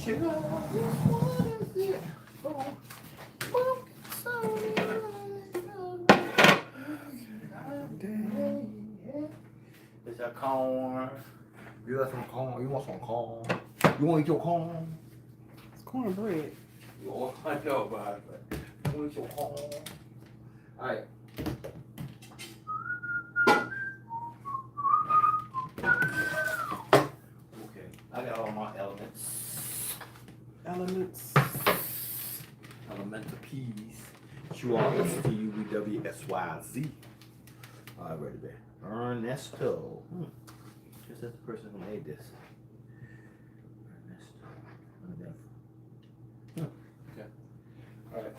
sugar. What is it? Is that corn? You got some corn? You want some corn? You want to eat your corn? It's cornbread. Oh, I know about it, but you want to eat your corn? All right. Okay, I got all my elements. Elemental P's. QRSTUWSYZ. All right, ready, there. Ernesto. Guess that's the person who made this. Ernesto. Okay. All right.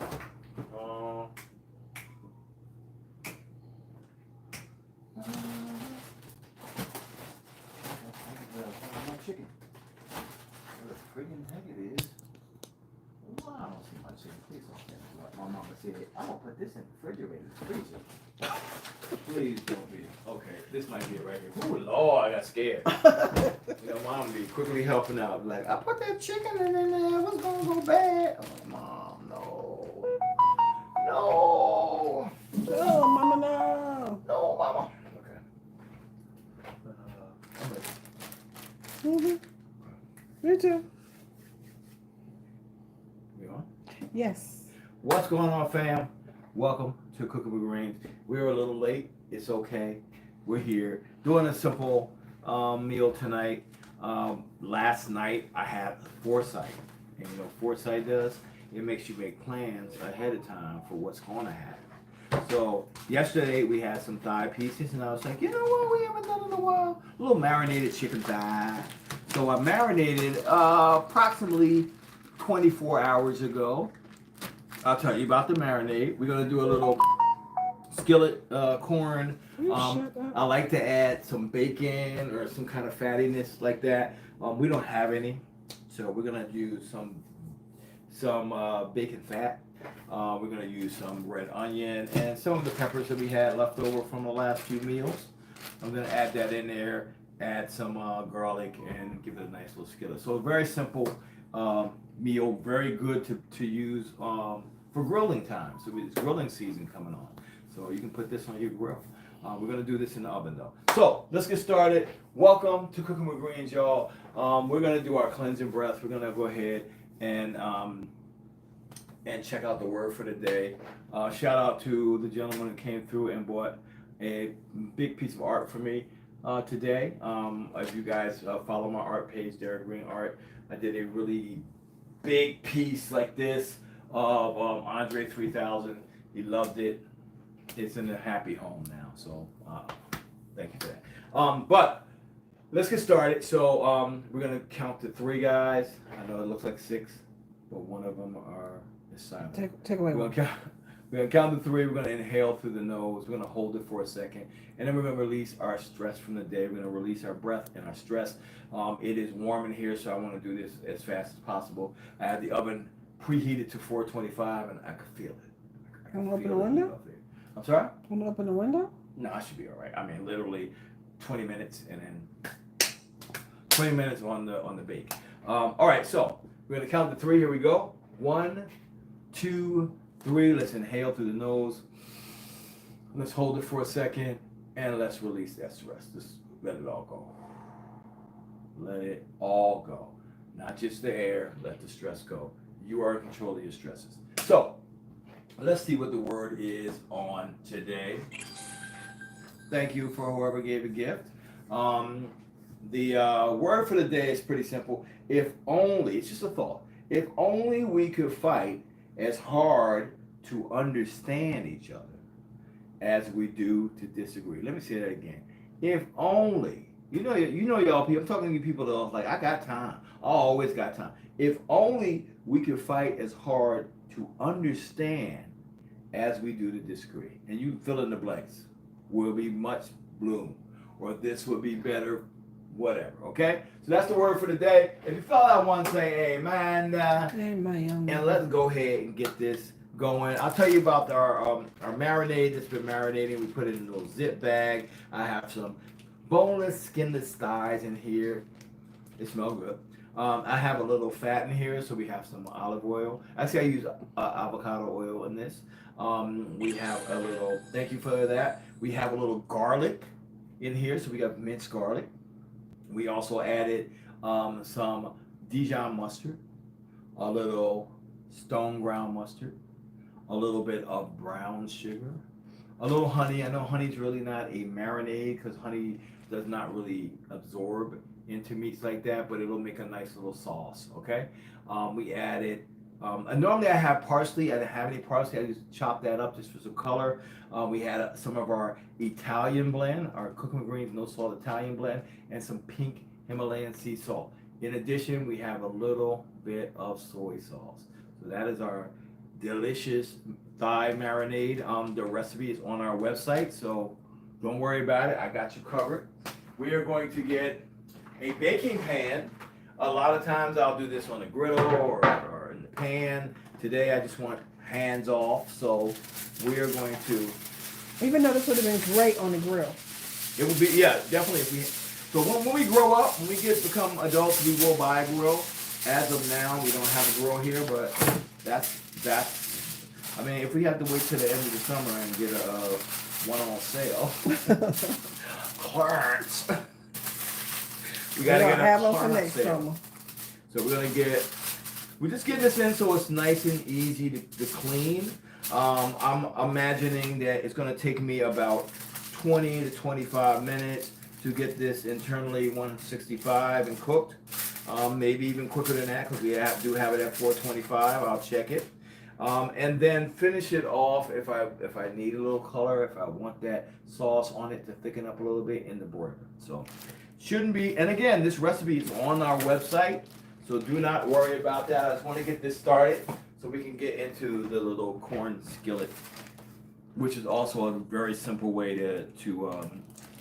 Chicken. What a friggin' heck it is. Wow, I don't see my chicken. Please don't tell me what my mama said. I'm gonna put this in the refrigerator. Freezer. Please don't be. Okay, this might be it right here. Oh Lord, I got scared. You know, mom be quickly helping out. Like, I put that chicken in there. What's gonna go bad? Oh, mom, no. No. Oh, mama, no. No, mama. Okay. I'm ready. Me too. We on? Yes. What's going on, fam? Welcome to Cooking with Greens. We're a little late. It's okay. We're here doing a simple meal tonight. Last night I had foresight, and you know what foresight does? It makes you make plans ahead of time for what's going to happen. So yesterday we had some thigh pieces, and I was like, you know what? We haven't done in a while. A little marinated chicken thigh. So I marinated approximately 24 hours ago. I'll tell you about the marinade. We're gonna do a little skillet corn. I like to add some bacon or some kind of fattiness like that. We don't have any, so we're gonna use some bacon fat. We're gonna use some red onion and some of the peppers that we had left over from the last few meals. I'm gonna add that in there. Add some garlic and give it a nice little skillet. So a very simple meal, very good to use for grilling time. So it's grilling season coming on. So you can put this on your grill. We're gonna do this in the oven though. So let's get started. Welcome to Cooking with Greens, y'all. We're gonna do our cleansing breath. We're gonna go ahead and check out the word for the day. Shout out to the gentleman who came through and bought a big piece of art for me today. If you guys follow my art page, Darlene Green Art, I did a really big piece like this of Andre 3000. He loved it. It's in a happy home now, so thank you for that. But let's get started. So we're gonna count to 3, guys. I know it looks like 6, but one of them is silent. Take away one. We're gonna count to 3. We're gonna inhale through the nose. We're gonna hold it for a second, and then we're gonna release our stress from the day. We're gonna release our breath and our stress. It is warm in here, so I want to do this as fast as possible. I had the oven preheated to 425, and I could feel it. I can open the window? I'm sorry? Want to open the window? No, I should be all right. I mean, literally 20 minutes, and then 20 minutes on the bake. All right, so we're gonna count to 3. Here we go. 1, 2, 3. Let's inhale through the nose. Let's hold it for a second, and let's release that stress. Just let it all go. Let it all go. Not just the air. Let the stress go. You are in control of your stresses. So let's see what the word is on today. Thank you for whoever gave a gift. The word for the day is pretty simple. If only, it's just a thought. If only we could fight as hard to understand each other as we do to disagree. Let me say that again. If only, you know y'all people, I'm talking to you people that are like, I got time. I always got time. If only we could fight as hard to understand as we do to disagree. And you fill in the blanks. Will be much bloom, or this would be better, whatever, okay? So that's the word for the day. If you fell out one, say amen. Amen. And let's go ahead and get this going. I'll tell you about our marinade that's been marinating. We put it in a little zip bag. I have some boneless, skinless thighs in here. They smell good. I have a little fat in here, so we have some olive oil. Actually, I use avocado oil in this. We have a little, thank you for that. We have a little garlic in here, so we got minced garlic. We also added some Dijon mustard, a little stone ground mustard, a little bit of brown sugar, a little honey. I know honey's really not a marinade because honey does not really absorb into meats like that, but it'll make a nice little sauce, okay? We added, normally I have parsley. I didn't have any parsley. I just chopped that up just for some color. We had some of our Italian blend, our Cooking with Greens no salt Italian blend, and some pink Himalayan sea salt. In addition, we have a little bit of soy sauce. So that is our delicious thigh marinade. The recipe is on our website, so don't worry about it. I got you covered. We are going to get a baking pan. A lot of times I'll do this on the griddle or in the pan. Today I just want hands off, so we are going to. Even though this would have been great on the grill. It would be, yeah, definitely. So when we grow up, when we become adults, we will buy a grill. As of now, we don't have a grill here, but that's. I mean, if we have to wait till the end of the summer and get a one on sale, Clarence. We gotta get a Clarence sale. So we're just getting this in so it's nice and easy to clean. I'm imagining that it's gonna take me about 20 to 25 minutes to get this internally 165 and cooked. Maybe even quicker than that because we do have it at 425. I'll check it. And then finish it off if I need a little color, if I want that sauce on it to thicken up a little bit in the broiler. So shouldn't be, and again, this recipe is on our website, so do not worry about that. I just want to get this started so we can get into the little corn skillet, which is also a very simple way to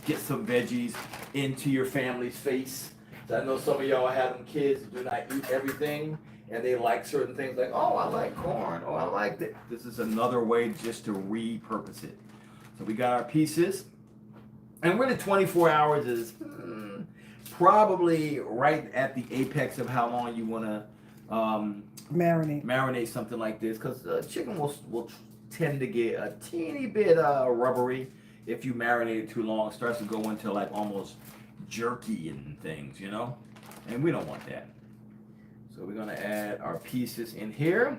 get some veggies into your family's face. So I know some of y'all have them kids who do not eat everything, and they like certain things like, oh, I like corn, oh, I like that. This is another way just to repurpose it. So we got our pieces, and really 24 hours is probably right at the apex of how long you want to marinate something like this, because chicken will tend to get a teeny bit rubbery if you marinate it too long. It starts to go into like almost jerky and things, you know, and we don't want that. So we're gonna add our pieces in here.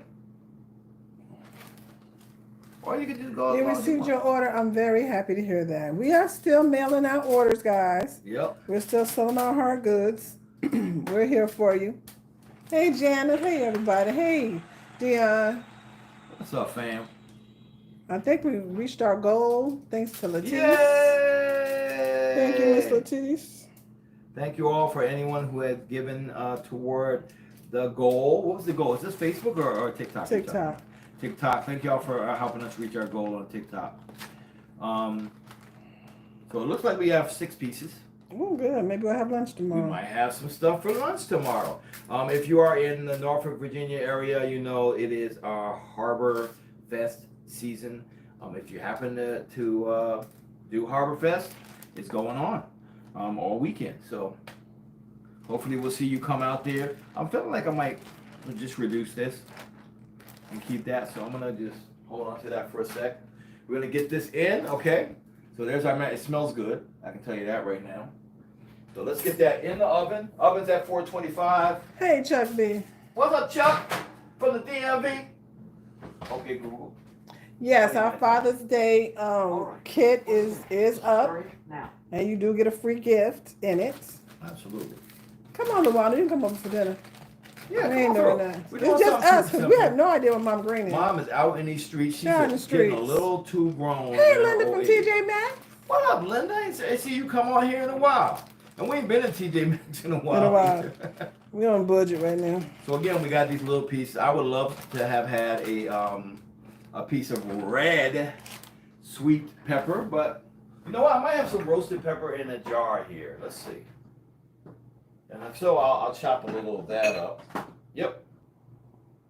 Or you can just go. You received your order. I'm very happy to hear that. We are still mailing out orders, guys. Yep. We're still selling our hard goods. We're here for you. Hey, Janet. Hey, everybody. Hey, Dion. What's up, fam? I think we reached our goal. Thanks to Latice. Yay! Thank you, Miss Latice. Thank you all for anyone who has given toward the goal. What was the goal? Is this Facebook or TikTok? TikTok. TikTok. Thank y'all for helping us reach our goal on TikTok. So it looks like we have 6 pieces. Oh, good. Maybe we'll have lunch tomorrow. We might have some stuff for lunch tomorrow. If you are in the Norfolk, Virginia area, you know it is our Harbor Fest season. If you happen to do Harbor Fest, it's going on all weekend. So hopefully we'll see you come out there. I'm feeling like I might just reduce this and keep that. So I'm gonna just hold on to that for a sec. We're gonna get this in, okay? So there's our it smells good. I can tell you that right now. So let's get that in the oven. Oven's at 425. Hey, Chuck B. What's up, Chuck? From the DMV. Okay, Google. Yes, our Father's Day kit is up, and you do get a free gift in it. Absolutely. Come on, Luana, you can come over for dinner. Yeah, we ain't doing that. It's just us, because we have no idea what Mom Green is. Mom is out in these streets. She's out in the getting streets. a little too grown. Hey, Linda from TJ Maxx. What up, Linda? I see you come on here in a while. And we ain't been in TJ Maxx in a while. We're on budget right now. So again, we got these little pieces. I would love to have had a piece of red sweet pepper, but you know what? I might have some roasted pepper in a jar here. Let's see. And so I'll chop a little of that up. Yep.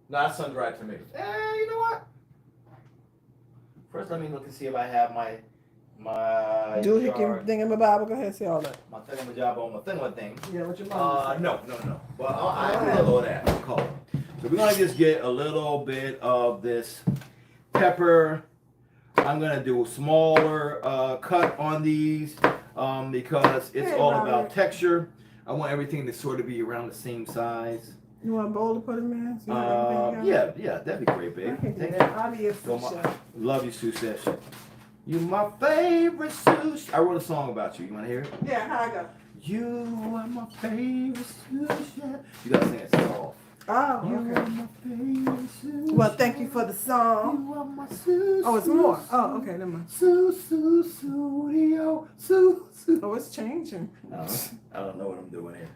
Not sun-dried tomatoes. You know what? First, let me look and see if I have my My doohickey thingamabob. Go ahead, say all that. My thingamajob on my thing. Yeah, what your mom said. No. Well, I do a little of that. Call it. So we're gonna just get a little bit of this pepper. I'm gonna do a smaller cut on these because it's all about texture. I want everything to sort of be around the same size. You want a bowl to put them in? So yeah, that'd be great, babe. Thank you. I'll be a sous chef. Love you, Suzette. You my favorite sous. I wrote a song about you. You want to hear it? Yeah, how I go? You are my favorite sous chef. You gotta sing it soft. Oh, You okay. are my favorite sous Well, thank you for the song. You are my sous. Oh, it's more. Oh, okay, never mind. Studio. Oh, it's changing. I don't know what I'm doing here.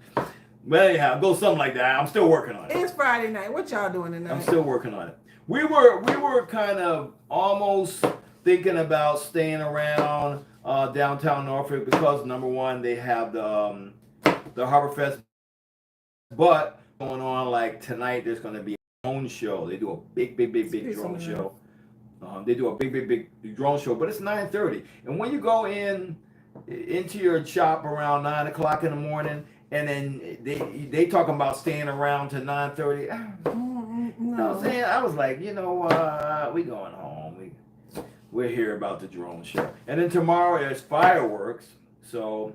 But anyhow, go something like that. I'm still working on it. It's Friday night. What y'all doing tonight? I'm still working on it. We were kind of almost thinking about staying around downtown Norfolk because number one, they have the Harbor Fest, but going on like tonight, there's going to be a drone show. They do a big drone show. They do a big drone show, but it's 9:30, and when you go into your shop around 9 o'clock in the morning. And then they talking about staying around to 9:30. No, I'm saying I was like, we going home. We're here about the drone show. And then tomorrow there's fireworks. So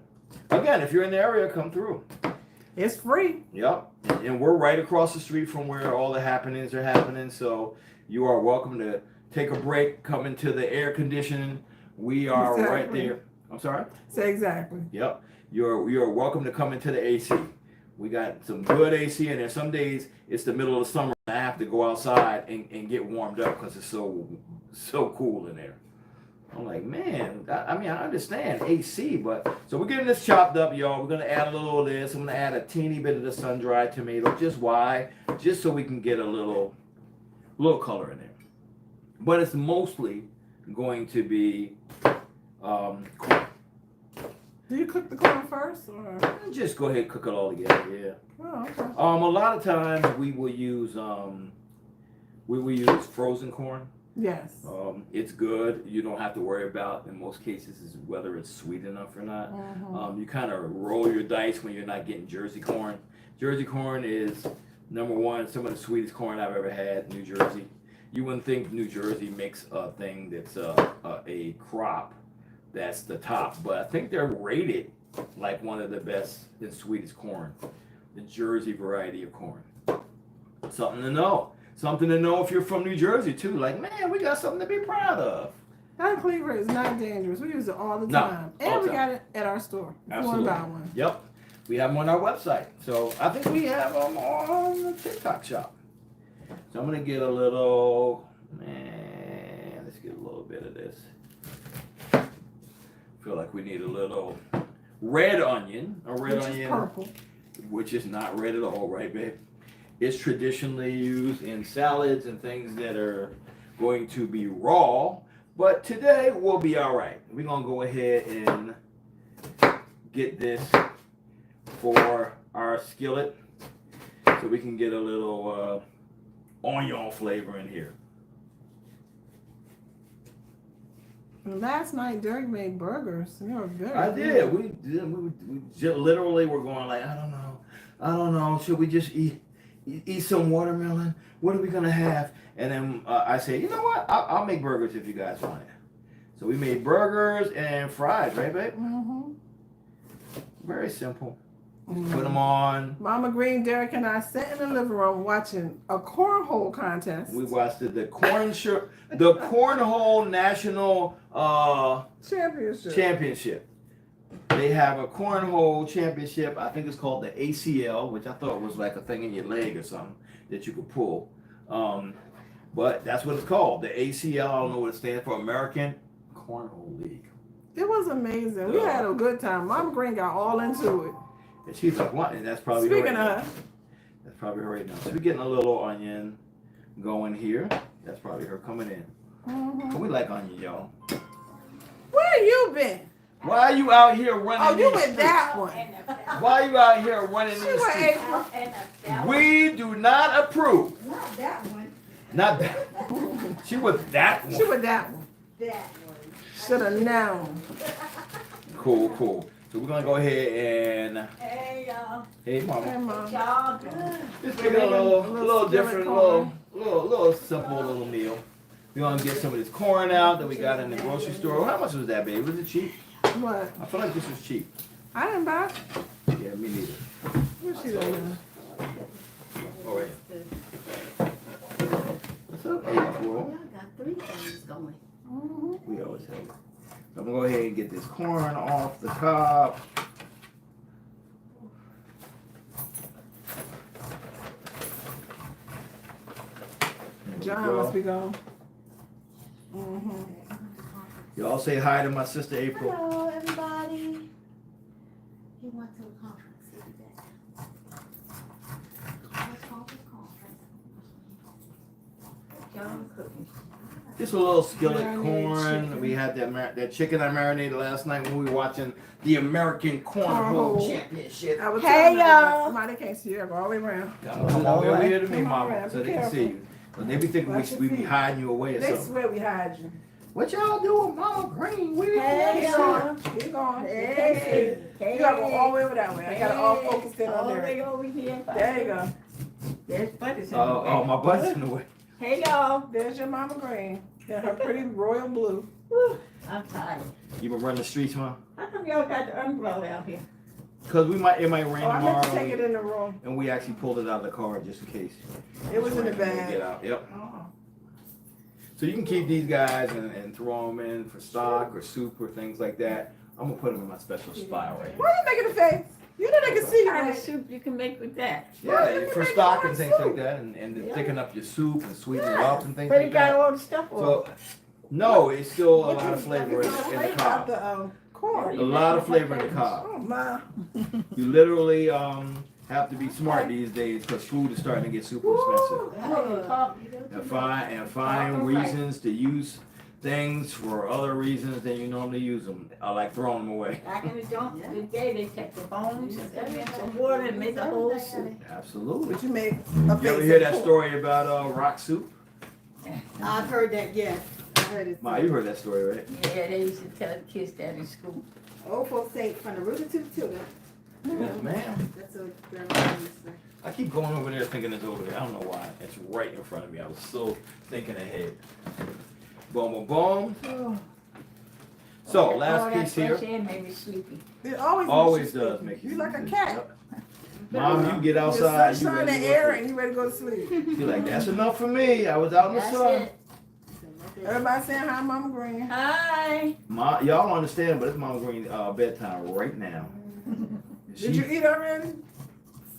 again, if you're in the area, come through. It's free. Yep. And we're right across the street from where all the happenings are happening. So you are welcome to take a break, come into the air conditioning. We are right there. I'm sorry? Say exactly. Yep. You're welcome to come into the AC. We got some good AC in there. Some days it's the middle of the summer and I have to go outside and get warmed up because it's so cool in there. I'm like, man, I understand AC, but so we're getting this chopped up, y'all. We're gonna add a little of this. I'm gonna add a teeny bit of the sun-dried tomato. Just why? Just so we can get a little color in there. But it's mostly going to be corn. Do you cook the corn first, or just go ahead and cook it all together? Yeah. Oh, okay. A lot of times we will use frozen corn. Yes. It's good. You don't have to worry about in most cases is whether it's sweet enough or not. Mm-hmm. You kind of roll your dice when you're not getting Jersey corn. Jersey corn is number one, some of the sweetest corn I've ever had in New Jersey. You wouldn't think New Jersey makes a thing that's a crop that's the top, but I think they're rated like one of the best and sweetest corn, the Jersey variety of corn. Something to know. Something to know if you're from New Jersey too. Like, man, we got something to be proud of. That cleaver is not dangerous. We use it all the time. And we got it at our store. If you want to buy one. Yep. We have them on our website. So I think we have them on the TikTok shop. So I'm going to get a little, let's get a little bit of this. Feel like we need a little red onion. Which onion. Is purple. Which is not red at all, right, babe? It's traditionally used in salads and things that are going to be raw, but today we'll be all right. We're going to go ahead and get this for our skillet so we can get a little onion flavor in here. Last night, Derek made burgers. They were very I good. We just literally were going like, I don't know. Should we just eat some watermelon? What are we gonna have? And then I said, you know what? I'll make burgers if you guys want it. So we made burgers and fries, right, babe? Mm-hmm. Very simple. Put them on. Mama Green, Derek, and I sat in the living room watching a cornhole contest. We watched the cornhole national championship. They have a cornhole championship. I think it's called the ACL, which I thought was like a thing in your leg or something that you could pull. But that's what it's called, the ACL. I don't know what it stands for. American Cornhole League. It was amazing. We had a good time. Mama Green got all into it. And she's like, what? And that's probably Speaking of her. That's probably her right now. So we're getting a little onion going here. That's probably her coming in. Mm-hmm. We like onion, y'all. Where you been? Why are you out here running? Oh, you with that one. Why are you out here running these streets? We do not approve. Not that one. Not that. She with that one. She with that one. That one. Should have known. Cool, cool. So we're gonna go ahead and Hey y'all. hey mama. Hey, Mom. Y'all good. Just make it a little different, little simple little meal. We're gonna get some of this corn out that we got in the grocery store. How much was that, babe? Was it cheap? What? I feel like this was cheap. I didn't buy. Yeah, me neither. Where's she doing? Oh wait. What's up, April? Y'all got 3 things going. Mm-hmm. We always have it. So I'm gonna go ahead and get this corn off the cob. John must be gone. Mm-hmm. Y'all say hi to my sister April. Hello, everybody. He went to the conference. He did that. Conference. Y'all cooking. Just a little skillet Marinated corn. chicken. We had that chicken I marinated last night when we were watching the American Cornhole Cornhole. Championship. I was Hey, telling her, y'all. Somebody can't see her. Go all the way around. Come on over here to me, Come on, mama, man, so be they can careful. see you. But they be thinking Watch your we be feet. hiding you away or They something. swear we hide you. What y'all doing, Mama Green? We Hey, Keep y'all. going. Keep going. Hey. You gotta go all the way over that way. I got it all focused in on All the there. way over here. There you go. There's buttons in Oh, my butt's in the way. Hey y'all. There's your Mama Green. Yeah, her pretty royal blue. Whew, I'm tired. You been running the streets, Mom? How come y'all got the umbrella out here? Cause it might rain Oh, I meant to tomorrow, take it in the room. and we actually pulled it out of the car just in case. It was in the Rain when we bag. Get out. Yep. Oh. So you can keep these guys and throw them in for stock or soup or things like that. I'm gonna put them in my special spot right Why are you making a face? You know they can see What kind you. of soup you can make with that? Yeah, for stock and things like that, and Yeah. thicken up your soup and sweeten it up and things But like it got that. all the stuff on. So, no, it's still a lot of flavor in the About cob. the corn. A lot of flavor in the cob. Oh my. You literally have to be smart these days because food is starting to get super expensive. And find reasons to use things for other reasons than you normally use them. I like throwing them away. Back in the day, they take the bones and put them in some water and make a whole soup. Absolutely. But you made a You face. ever hear that story about rock soup? I've heard that, yes. I heard it. Ma, you heard that story, right? Yeah, they used to tell the kids that in school. Old folks say from the rooter to the tutor. Yes, ma'am. That's what grandma used to say. I keep going over there thinking it's over there. I don't know why. It's right in front of me. I was so thinking ahead. Boom, boom, boom. So, last piece here. That fresh air made me sleepy. It always Always does make you. You like a cat. Mom, you get The outside. You sunshine ready and to go air sleep. and you ready to go to sleep. You're like, that's enough for me. I was out in the That's sun. it. Everybody saying hi, Mama Green. Hi. Y'all don't understand, but it's Mama Green bedtime right now. Did you eat already?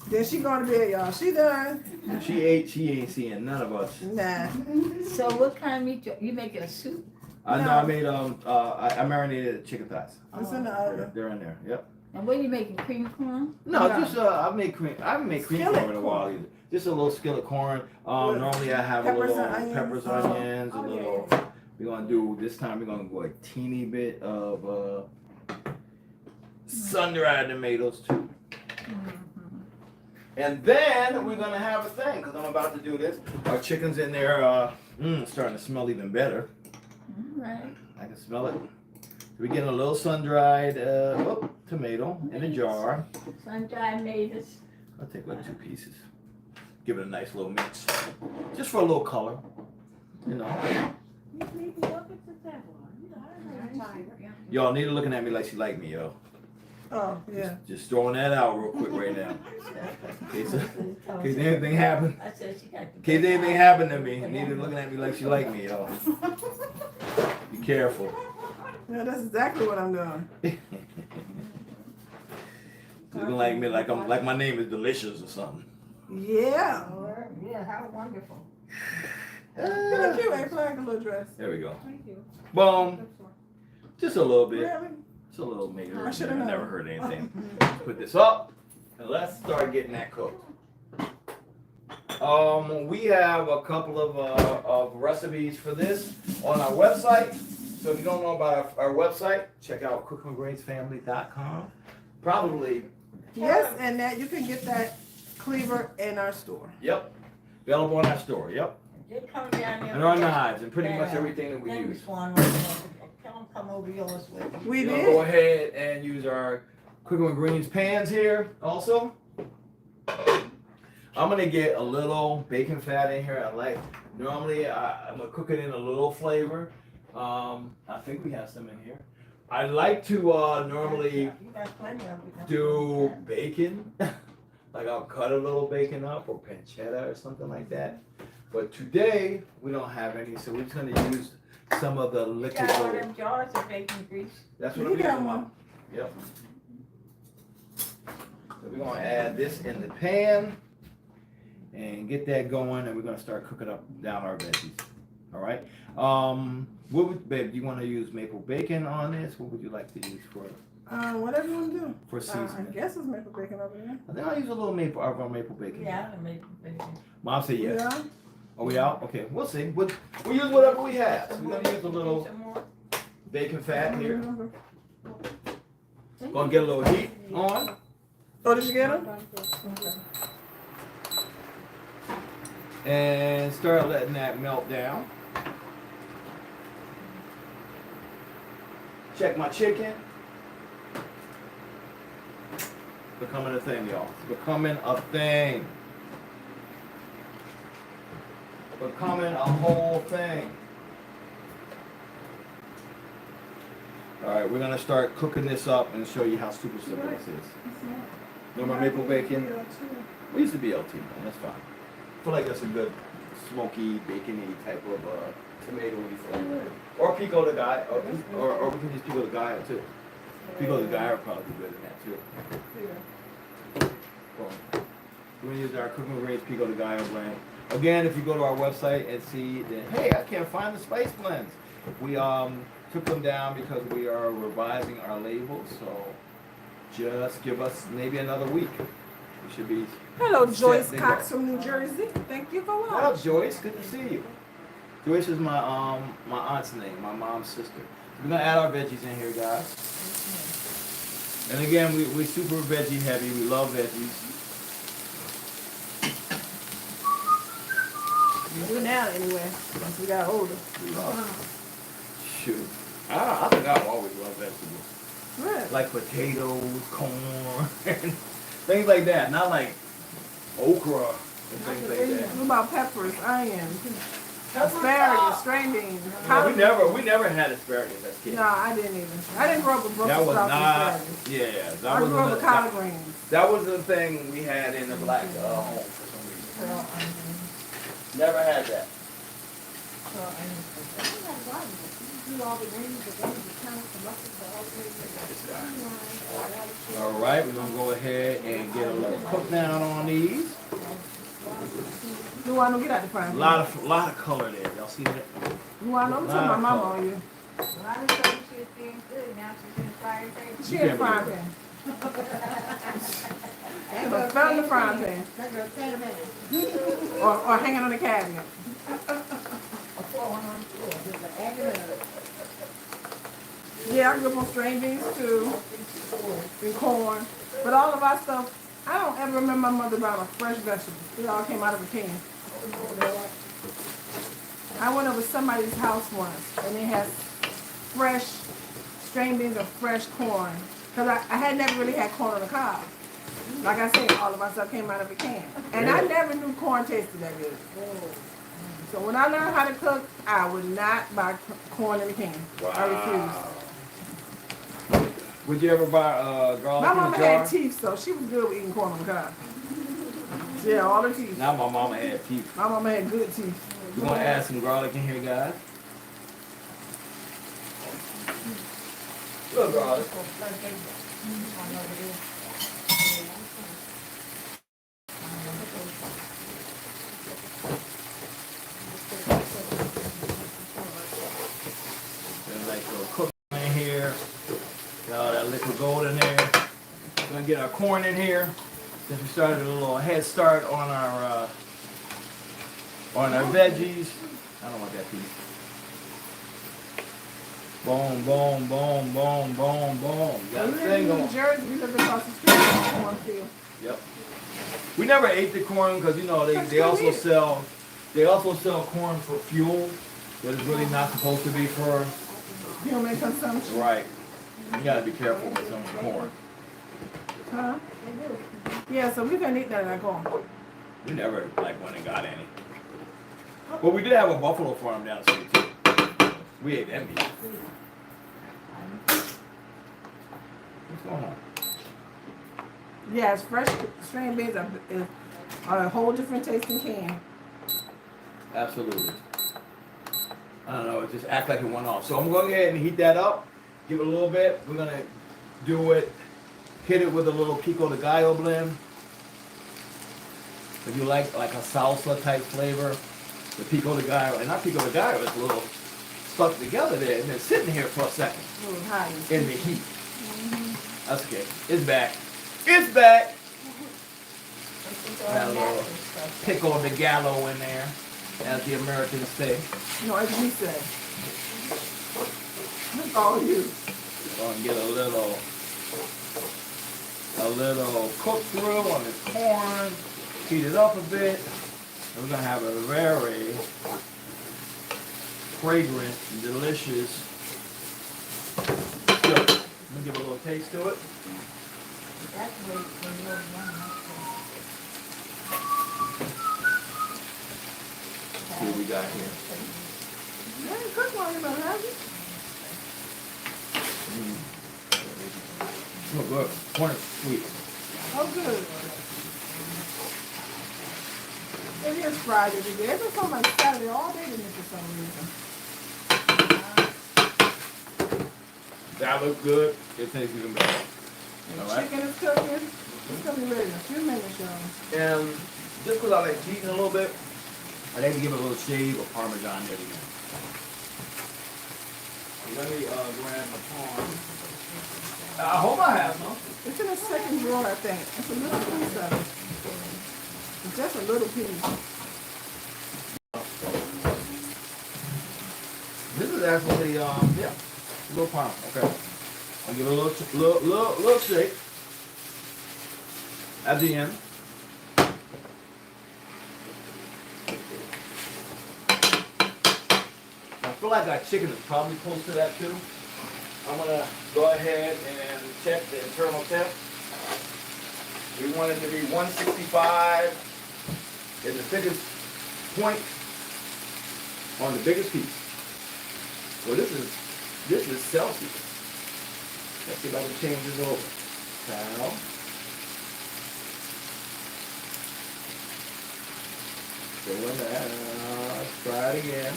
Then she going to bed, y'all. She done. She ate. She ain't seeing none of us. Nah. So what kind of meat you making a soup? I know. I made I marinated chicken thighs. It's in the oven. They're in there. Yep. And what are you making? Cream corn? No, No. just I made cream. I haven't made cream Skillet corn in a while either. Just a little skillet corn. Normally I have Peppers a little and onions. peppers, Oh. onions, a Oh, yeah, little. yeah. We're gonna do this time. We're gonna go a teeny bit of sun-dried tomatoes too. And then we're gonna have a thing because I'm about to do this. Our chicken's in there, starting to smell even better. All right. I can smell it. We're getting a little sun-dried tomato in a jar. Sun-dried tomatoes. I'll take like 2 pieces. Give it a nice little mix, just for a little color, you know. Y'all need to looking at me like she like me, yo. Oh, yeah. Just throwing that out real quick right now. In case anything happen. I said she got In case anything happened to me, Nita looking at me like she like me, yo. Be careful. Yeah, that's exactly what I'm doing. Looking like me, like my name is Delicious or something. Yeah. Yeah, how wonderful. You look cute. Ain't like a little dress. There we go. Thank you. Boom. Just a little bit. Really? Just a little maybe. I I should've known. never heard anything. Put this up and let's start getting that cooked. We have a couple of recipes for this on our website. So if you don't know about our website, check out cookingwithgracefamily.com. Probably, Yes, and that you can get that cleaver in our store. yep. Available on our store, yep. They come down there. And our knives and pretty much everything that we Thanks, use. Swan. Tell them come over yours with you. We We'll did. go ahead and use our Cooking with Greens pans here also. I'm gonna get a little bacon fat in here. Normally I'm gonna cook it in a little flavor. I think we have some in here. I like to normally You got plenty of it. do bacon. Like I'll cut a little bacon up or pancetta or something like that. But today we don't have any, so we're just gonna use some of the You liquid got one of gold. them jars of bacon grease. That's what You I'm got using. one. Yep. So we're gonna add this in the pan and get that going, and we're gonna start cooking up down our veggies. All right. What would, babe? Do you want to use maple bacon on this? What would you like to use for Whatever you want to do. for I seasoning? guess it's maple bacon over there. I think I'll use a little maple of our maple bacon. Yeah, I make bacon. Mom said yes. Yeah. Are we out? Okay, we'll see. We'll use whatever we have. So we're gonna use a little Some more? bacon fat here. Gonna get a little heat on. Oh, did you get them? And start letting that melt down. Check my chicken. Becoming a thing, y'all. It's becoming a thing. Becoming a whole thing. Alright, we're gonna start cooking this up and show you how super simple this is. No more maple bacon. We used to be LT, man. That's fine. I feel like that's a good smoky, bacony type of tomato-y flavor. Or pico de gallo, or we can use pico de gallo too. Pico de gallo would probably be good in that too. Boom. We're gonna use our Cooking with Greens pico de gallo blend. Again, if you go to our website and see that, hey, I can't find the spice blends. We took them down because we are revising our labels, so just give us maybe another week. We should be. Hello, Joyce set to Cox go. from New Jersey. Thank you for What watching. up, Joyce? Good to see you. Joyce is my aunt's name, my mom's sister. We're gonna add our veggies in here, guys. And again, we super veggie heavy. We love veggies. We do now anyway, once we got older. Shoot, I think I've always loved vegetables, Right. like potatoes, corn, and things like that. Not like okra and things like that. What about peppers, onions, asparagus, string beans? No, we never had asparagus as kids. No, I didn't even. I didn't grow up with That Brussels was sprouts and not. asparagus. Yeah, that I was grew up with collard greens. that was the thing we had in the black home for some reason. Pearl onions. Never had that. Pearl onions. You got a lot of it. You do all the greens, the veggies, the carrots, the mushrooms, all the greens. All right, we're gonna go ahead and get a little cook down on these. You want to get out the frying A pan? lot of color there. Y'all see that? You want to know? I'm telling my mama on you. Well, I was told she was being good. Now she's in the frying pan. She in the frying pan. But fell in the frying pan. That girl, stand a minute. Or hanging on the cabinet. Yeah, I grew up on string beans too, and corn. But all of our stuff, I don't ever remember my mother buying a fresh vegetable. It all came out of a can. I went over somebody's house once, and they had fresh string beans and fresh corn. Because I had never really had corn on the cob. Like I said, all of my stuff came out of a can. And I never knew corn tasted that good. So when I learned how to cook, I would not buy corn in a can. I refused. Would you ever buy garlic My in a mama jar? had teeth, so she was good with eating corn on the cob. Yeah, all her teeth. Now my mama had teeth. My mama had good teeth. We're gonna add some garlic in here, guys. Little garlic. There's like a little cooking in here. Got all that liquid gold in there. We're gonna get our corn in here. Since we started a little head start on our veggies. I don't want that piece. Boom, boom, boom, boom, boom, boom. Got We the lived thing in going. New Jersey, we lived across the street from a cornfield. Yep. We never ate the corn because you know they also sell They also sell corn for fuel, but it's really not supposed to be for. Human consumption. Right. You gotta be careful with some corn. Huh? Yeah, so we can eat that at home. We never like went and got any. But we did have a buffalo farm down the street too. We ate that meat. What's going on? Yes, fresh string beans are a whole different tasting can. Absolutely. I don't know, it just act like it went off. So I'm going to go ahead and heat that up. Give it a little bit. We're going to do it, hit it with a little pico de gallo blend. If you like a salsa type flavor, the pico de gallo, and not pico de gallo, it's a little stuck together there and then sitting here for a second in the heat. That's okay. It's back. It's back. Got a little pico de gallo in there, as the Americans say. No, as we say. That's all you. Gonna get a little cook through on this corn, heat it up a bit. And we're gonna have a very fragrant and delicious skillet. I'm gonna give a little taste to it. That's what you're See what we got here. You ain't cooked one, you better have it. Oh, good. Corn is sweet. Oh, good. It is Friday today. It's been something like Saturday all day today for some reason. That looks good. It tastes even better. And All right. chicken is cooking. It's going to be ready in a few minutes, y'all. And just because I like cheating a little bit, I like to give it a little shade of Parmesan at the end. Let me grab my palm. I hope I have some. It's in the second drawer, I think. It's a little piece of it. It's just a little piece. This is actually, yeah, a little palm. Okay. I'll give it a little shake at the end. I feel like our chicken is probably close to that too. I'm gonna go ahead and check the internal temp. We want it to be 165 at the thickest point on the biggest piece. So this is Celsius. Let's see if I can change this over. Now, go in there. Let's try it again.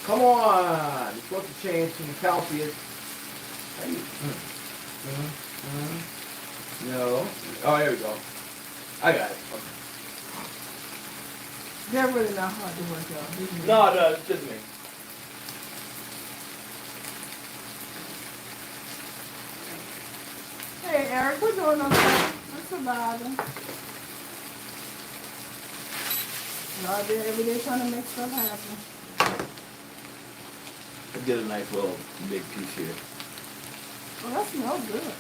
Come on! You're supposed to change from Celsius. No. Oh, there we go. I got it. Okay. They're really not hard to work out. No, it's just me. Hey, Eric, we're doing okay. We're surviving. We're out there every day trying to make stuff happen. Let's get a nice little big piece here. Oh, that smells good.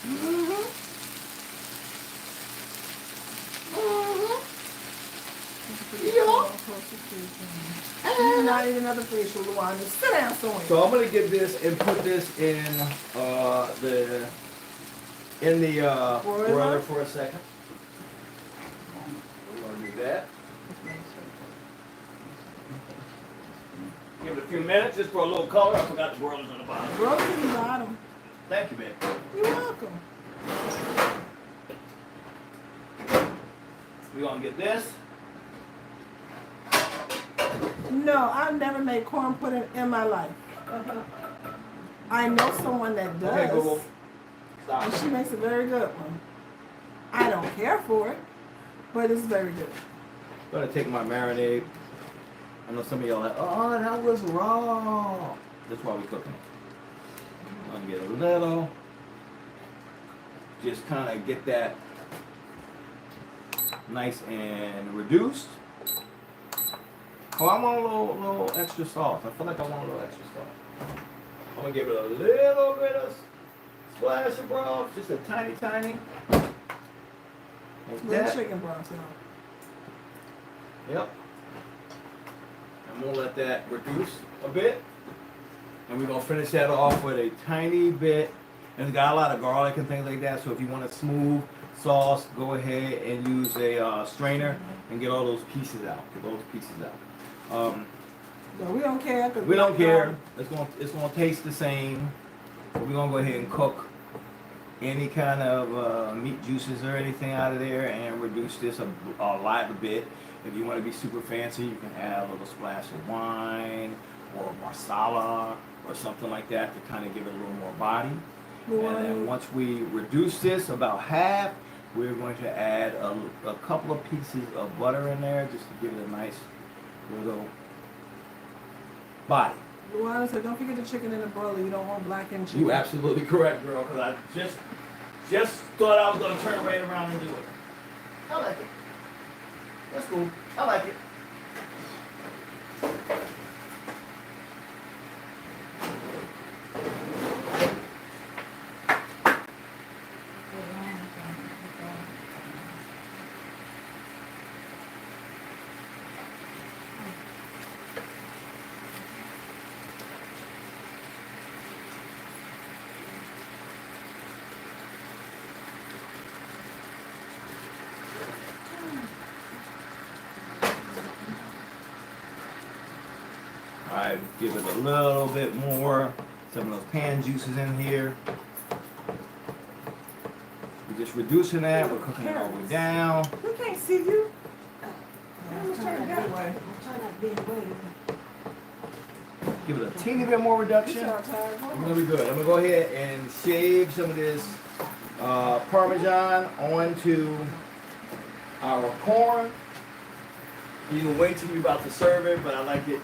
Mm-hmm. Yeah. Not even another facial one. Just sit down somewhere. So I'm gonna get this and put this in the broiler for a second. We're gonna do that. Give it a few minutes just for a little color. I forgot the broiler's on the bottom. Broke to the bottom. Thank you, man. You're welcome. We're gonna get this. No, I've never made corn pudding in my life. I know someone that does. Okay, Google. Stop. And she makes a very good one. I don't care for it, but it's very good. I'm gonna take my marinade. I know some of y'all are like, oh, that was raw. That's why we're cooking it. I'm gonna get a little, just kind of get that nice and reduced. Oh, I want a little extra sauce. I feel like I want a little extra sauce. I'm gonna give it a little bit of splash of broth, just a tiny, like Little that. chicken broth, you know. Yep. I'm gonna let that reduce a bit. And we're gonna finish that off with a tiny bit. And it's got a lot of garlic and things like that. So if you want a smooth sauce, go ahead and use a strainer and get all those pieces out. Get those pieces out. No, we don't care. We don't care. It's gonna taste the same. But we're gonna go ahead and cook any kind of meat juices or anything out of there and reduce this a bit. If you want to be super fancy, you can add a little splash of wine or marsala or something like that to kind of give it a little more body. And then once we reduce this about half, we're going to add a couple of pieces of butter in there just to give it a nice little body. Luana said, don't forget the chicken in the broiler. You don't want blackened chicken. You absolutely correct, girl, because I just thought I was going to turn right around and do it. I like it. That's cool. I like it. I give it a little bit more, some of those pan juices in here. We're just reducing that, we're cooking it all the way down. We can't see you. I'm trying that way. not to be away. Give it a teeny bit more reduction. You sound tired. We're gonna be good. I'm gonna go ahead and shave some of this Parmesan onto our corn. You can wait till you're about to serve it, but I like it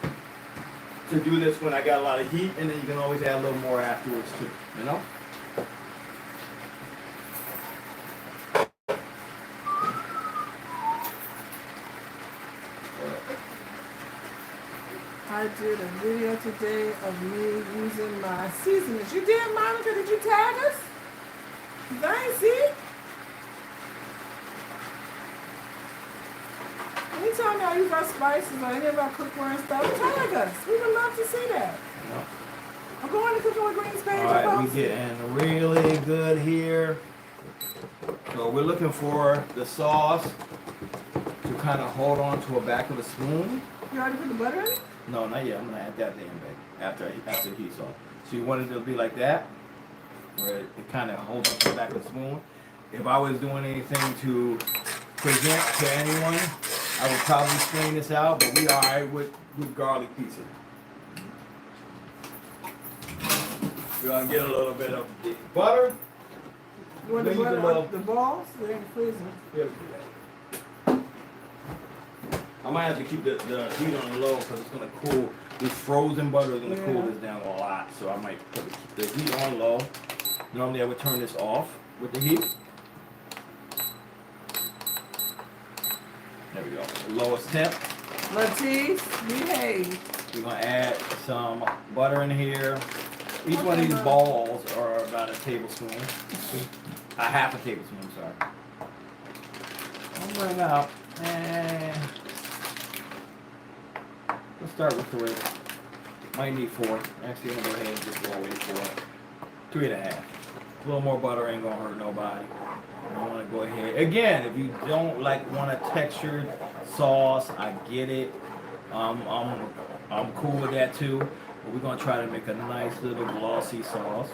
to do this when I got a lot of heat, and then you can always add a little more afterwards too, you know? I did a video today of me using my seasonings. You did, Monica? Did you tag us? 'Cause I ain't see it. Anytime y'all use our spices or any of our cookware and stuff, tag us. We would love to see that. Yeah. I'm going to Cooking with Greens page. All right, and we post it. getting really good here. So we're looking for the sauce to kind of hold on to the back of the spoon. You already put the butter in it? No, not yet. I'm gonna add that in back after the heat sauce. So you want it to be like that, where it kind of holds on to the back of the spoon. If I was doing anything to present to anyone, I would probably strain this out, but we are alright with garlic pizza. We're gonna get a little bit of the butter. You want the Maybe butter the little- on the balls? They're in the freezer. Yeah, we do that. I might have to keep the heat on the low because it's gonna cool. This frozen butter is gonna cool this down a lot, so I might put the heat on low. Normally I would turn this off with the heat. There we go. Lowest temp. Latif, behave. We're gonna add some butter in here. Each one of these balls are about a tablespoon. A half a tablespoon, sorry. I'll bring up. Let's start with 3. Might need 4. Actually, I'm gonna go ahead and just roll with 4. 3.5. A little more butter ain't gonna hurt nobody. I want to go ahead. Again, if you don't want a textured sauce, I get it. I'm cool with that too. But we're gonna try to make a nice little glossy sauce.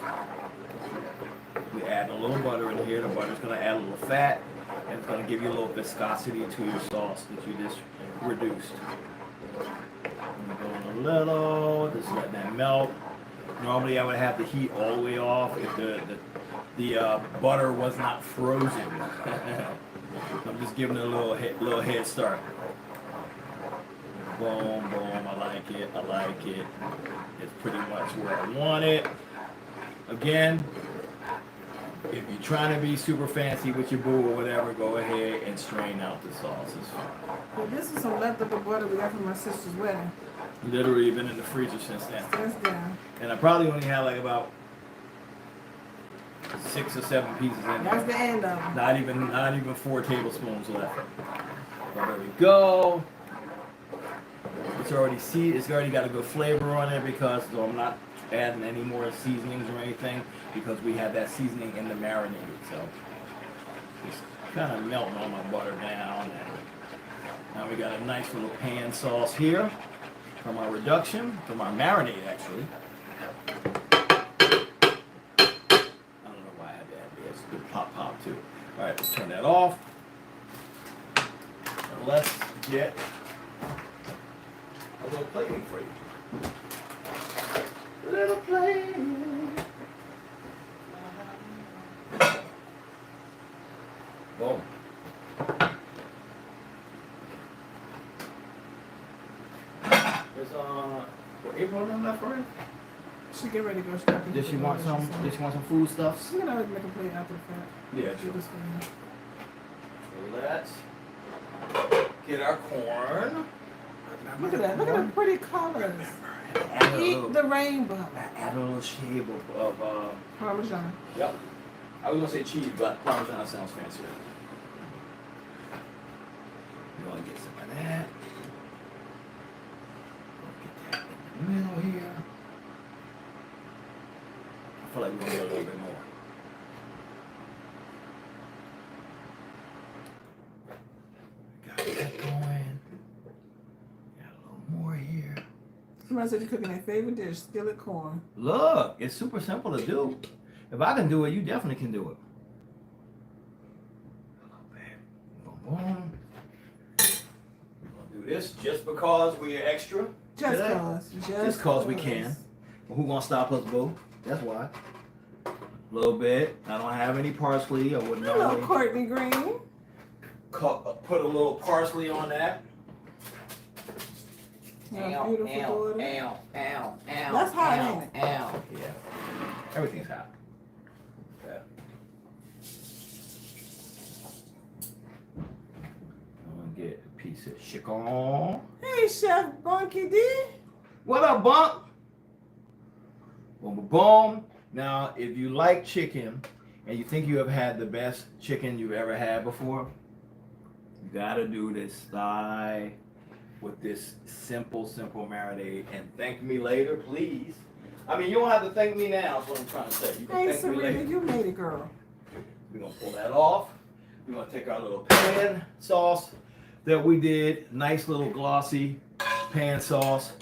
We add a little butter in here. The butter's gonna add a little fat, and it's gonna give you a little viscosity to your sauce that you just reduced. I'm going a little, just letting that melt. Normally I would have the heat all the way off if the butter was not frozen. I'm just giving it a little head start. Boom, boom, I like it, I like it. It's pretty much where I want it. Again, if you're trying to be super fancy with your boo or whatever, go ahead and strain out the sauce. It's fine. Well, this is some leftover butter we got from my sister's wedding. Literally been in the freezer since then. That's down. And I probably only had like about 6 or 7 pieces in That's there. the end of it. Not even 4 tablespoons left. So there we go. It's already it's already got a good flavor on it because so I'm not adding any more seasonings or anything because we have that seasoning in the marinated. So it's kind of melting all my butter down. And now we got a nice little pan sauce here from our reduction, from our marinade actually. I don't know why I had that. It's a good pop too. All right, let's turn that off. And let's get a little plating for you. A little plating. Boom. There's April in that for her? She get ready to go shopping. Does she want some? Does she want some food stuffs? She can always make a plate after the fact. Yeah, She sure. just gonna- So let's get our corn. Look at that. Look at the pretty colors. Add a Eat little, the rainbow. add a little shave of Parmesan. yep. I was gonna say cheese, but Parmesan sounds fancier. You wanna get some of that? Get that in the middle here. I feel like we're gonna get a little bit more. Got that going. Got a little more here. Somebody said you're cooking their favorite dish, skillet corn. Look, it's super simple to do. If I can do it, you definitely can do it. A little bit. Boom, boom. We're gonna do this just because we are extra. Just today. cause. Just cause we can. Well, who gonna stop us, boo? That's why. A little bit. I don't have any parsley. I wouldn't Hello, normally Courtney Green. put a little parsley on that. My beautiful daughter. ow, ow. That's hot, ain't it? Ow. Yeah. Everything's hot. Okay. I'm gonna get a piece of chicken. Hey, Chef Bunky D. What up, Bunk? Boom, boom, boom. Now, if you like chicken and you think you have had the best chicken you've ever had before, you gotta do this thigh with this simple marinade and thank me later, please. I mean, you don't have to thank me now, is what I'm trying to say. You can Hey, thank me later. Serena, you made it, girl. We're gonna pull that off. We're gonna take our little pan sauce that we did, nice little glossy pan sauce.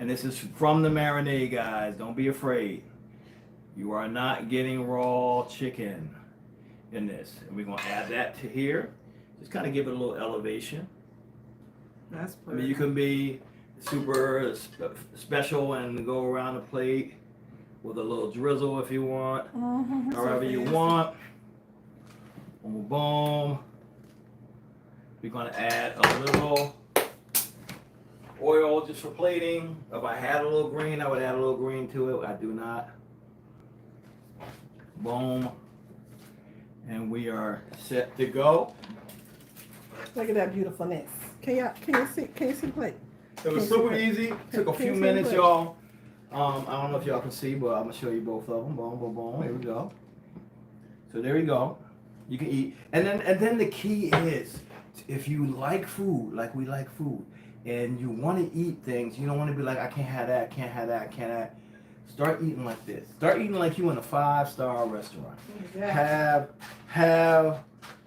And this is from the marinade, guys. Don't be afraid. You are not getting raw chicken in this. And we're gonna add that to here. Just kind of give it a little elevation. That's I pretty. mean, you can be super special and go around the plate with a little drizzle if you want, however you want. Boom, boom. We're gonna add a little oil just for plating. If I had a little green, I would add a little green to it. I do not. Boom. And we are set to go. Look at that beautifulness. Can you see the plate? It was super easy. Took a few Can you minutes, see y'all. I don't know if y'all can see, but I'm gonna show you both of them. Boom, boom, boom. Here we go. So there we go. You can eat, and then the key is, if you like food, like we like food, and you want to eat things, you don't want to be like, I can't have that, can't have that, can't have. Start eating like this. Start eating like you in a 5-star restaurant. Exactly. Have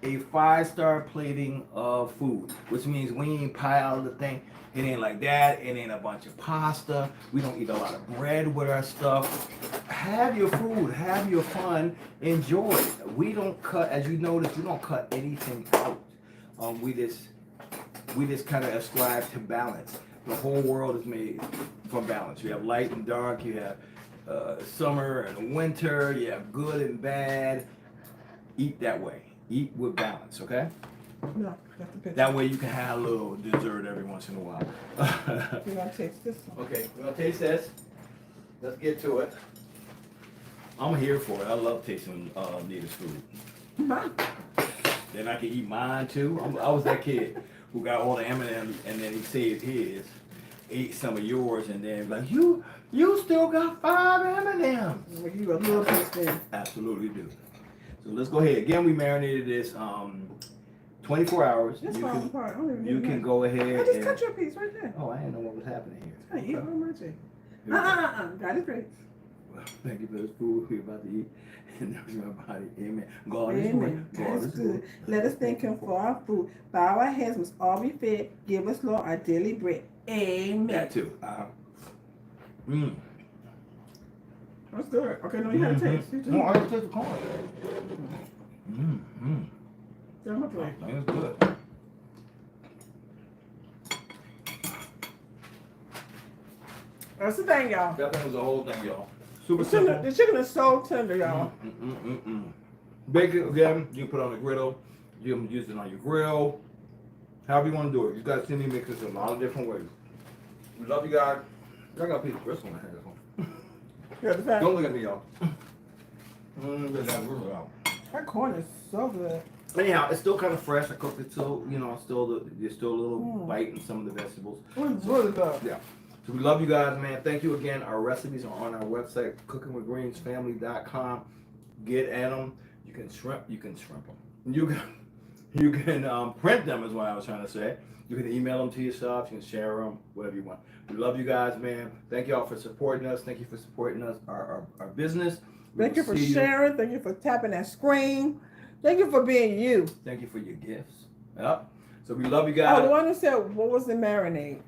a 5-star plating of food, which means we ain't pile the thing. It ain't like that. It ain't a bunch of pasta. We don't eat a lot of bread with our stuff. Have your food. Have your fun. Enjoy it. We don't cut, as you notice, we don't cut anything out. We just kind of ascribe to balance. The whole world is made from balance. You have light and dark. You have summer and winter. You have good and bad. Eat that way. Eat with balance, okay? No, that's the picture. That way you can have a little dessert every once in a while. We're gonna taste this one. Okay, we're gonna taste this. Let's get to it. I'm here for it. I love tasting Nita's food. Then I can eat mine too. I was that kid who got all the M&Ms and then he saved his, ate some of yours, and then like you still got 5 M&Ms. Well, you a little taste then. Absolutely do. So let's go ahead. Again, we marinated this 24 hours. This You falling can, apart. I don't even you know can that. go ahead I just and. cut your piece right there. Oh, I didn't know what was happening here. I eat all my chicken. Here we go. Got it great. Well, thank you for this food we're about to eat. And nourish my body. Amen. God is Amen. good. God That's is good. Let us thank him for our food. Bow our heads must all be fed. Give us, Lord, our daily bread. Amen. That too. That's good. Okay, no, you gotta taste. You No, I too. just taste the corn. Get on my plate. That's good. That's the thing, y'all. That thing was the whole thing, y'all. Super The chicken, simple. the chicken is so tender, y'all. Bake it again. You can put it on the griddle. You can use it on your grill. However you want to do it. You guys see me mix this in a lot of different ways. We love you guys. I got a piece of bristle in my hand. Yeah, the fact- Don't look at me, y'all. Get that bristle out. That corn is so good. Anyhow, it's still kind of fresh. I cooked it so, there's still a little Mm. bite in some of the vegetables. It's really good. Yeah. So we love you guys, man. Thank you again. Our recipes are on our website, cookingwithgreensfamily.com. Get at them. You can shrimp them. You can print them is what I was trying to say. You can email them to yourself. You can share them, whatever you want. We love you guys, man. Thank y'all for supporting us. Thank you for supporting us, our business. We Thank you will for see sharing. Thank you for tapping that screen. Thank you for being you. Thank you for your gifts. Yep. So we love you Oh, guys. the one who said, what was the marinade?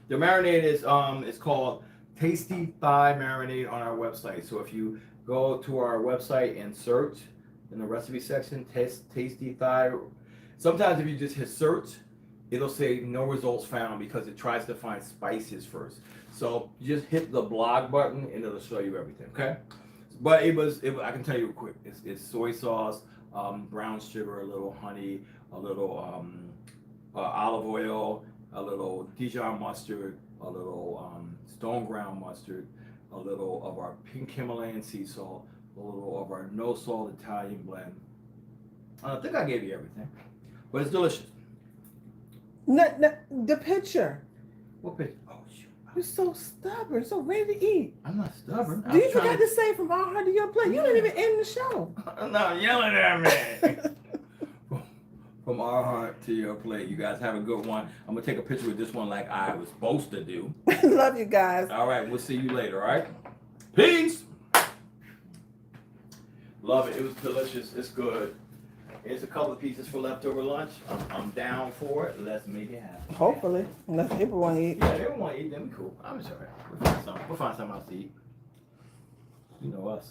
The marinade is it's called Tasty Thigh Marinade on our website. So if you go to our website and search in the recipe section, Tasty Thigh. Sometimes if you just hit search, it'll say no results found because it tries to find spices first. So you just hit the blog button and it'll show you everything. Okay. But it was I can tell you quick. It's soy sauce, brown sugar, a little honey, a little olive oil, a little Dijon mustard, a little stone ground mustard, a little of our pink Himalayan sea salt, a little of our no salt Italian blend. I think I gave you everything, but it's delicious. The picture. What picture? Oh shoot! You're so stubborn, so ready to eat. I'm not stubborn. Do you forgot to say from our heart to your plate? You didn't even end the show. I'm not yelling at me. From our heart to your plate. You guys have a good one. I'm gonna take a picture with this one like I was supposed to do. Love you guys. All right, we'll see you later. All right, peace. Love it. It was delicious. It's good. Here's a couple of pieces for leftover lunch. I'm down for it. Let's make it happen. Hopefully, unless people want to eat. Yeah, they want to eat. Then we cool. I'm sorry. We'll find something else to eat. You know us.